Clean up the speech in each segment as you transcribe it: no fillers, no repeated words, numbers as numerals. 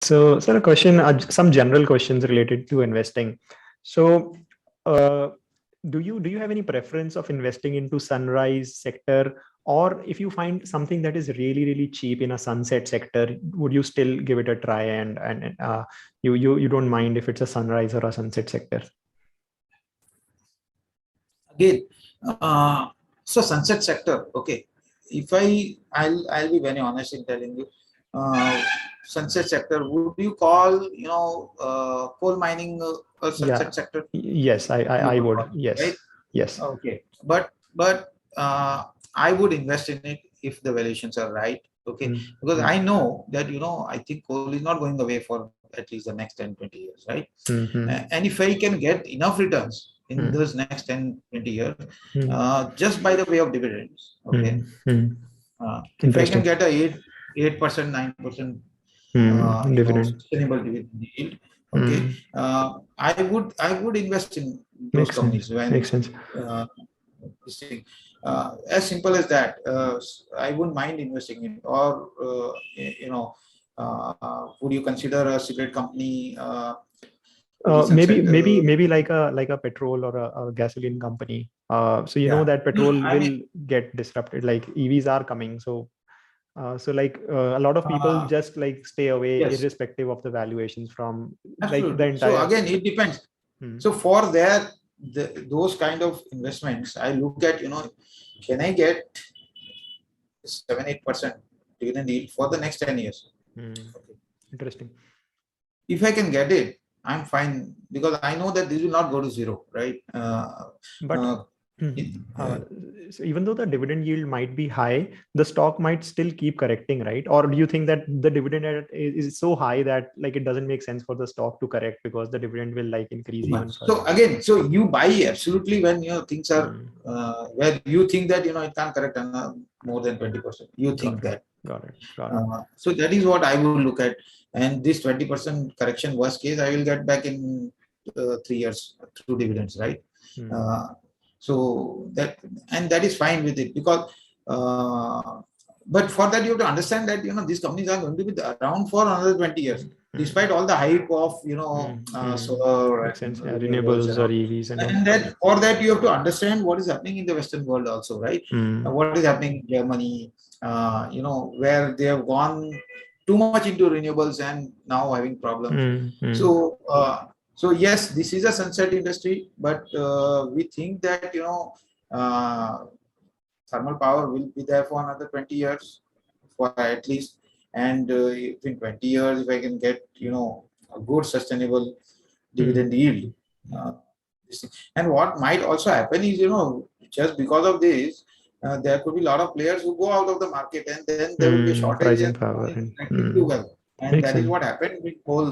So, sir, a question, some general questions related to investing. So, uh, do you have any preference of investing into sunrise sector, or if you find something that is really cheap in a sunset sector, would you still give it a try and you don't mind if it's a sunrise or a sunset sector? Again, so sunset sector, okay. If I'll be very honest in telling you, uh, sunset sector, would you call, coal mining a Yeah. sunset sector? Yes, I I, You I would would. call, right? Yes. Yes. Okay, but I would invest in it if the valuations are right. Okay, Mm, because mm, I know that I think coal is not going away for at least the next 10, 20 years, right? mm, And if I can get enough returns in mm, those next 10, 20 years, mm, just by the way of dividends, okay. mm, mm. If I can Interesting. get a 8%, 9%, Dividend. sustainable dividend yield, okay, Mm. I would invest in those Makes sense. companies when Makes sense. uh, this thing, as simple as that. I wouldn't mind investing in, or would you consider a cigarette company to be Maybe sunset? maybe like a petrol or a gasoline company. So you know Yeah, that petrol I mean, will get disrupted. Like EVs are coming, so a lot of people uh, just like stay away yes, irrespective of the valuations from like the absolutely. So entire. again, it depends. Hmm. So for those kind of investments, I look at, can I get 7-8% dividend yield for the next 10 years? Hmm. Okay. Interesting. If I can get it, I'm fine, because I know that this will not go to zero, right? But Uh, hmm, it, uh, so even though the dividend yield might be high, the stock might still keep correcting, right? Or do you think that the is so high that like it doesn't make sense for the stock to correct because the dividend will like increase too much. even further? So again, so you buy absolutely when things are Hmm. where you think that it can't correct more than 20%. You think Got it. that. Got it. Got it. So that is what I would look at. And this 20% correction, worst case, I will get back in 3 years through dividends, right? Hmm. Uh, so that is fine with it, because but for that you have to understand that these companies are going to be around for another 20 years, Hmm. despite all the hype of Hmm. solar Makes sense. and Yeah, renewables renewables and or all. EVs and all. And that for that you have to understand what is happening in the Western world also, right? Hmm. What is happening in Germany, where they have gone too much into renewables and now having problems. Hmm. Hmm. So yes, this is a sunset industry, but we think that uh, thermal power will be there for another 20 years, for at least. And if in 20 years, if I can get a good sustainable Hmm. dividend yield, uh, and what might also happen is, just because of this, there could be a lot of players who go out of the market, and then there will be a shortage, Pricing and no power one is and acting too well. And makes that is sense. what happened with coal,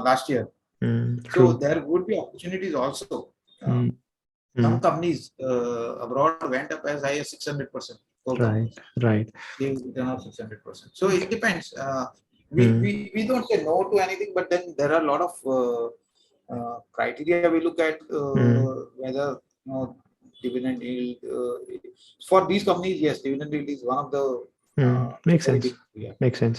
last year. So True. there would be opportunities also. Uh, Hmm. some Hmm. companies abroad went up as high as 600%. Coal Right. companies Right. gave return of 600%. So it depends. Hmm. We don't say no to anything, but then there are a lot of criteria we look at, Hmm. whether dividend yield. For these companies, yes, dividend yield is one of the Makes very sense. big. Yeah. Makes sense.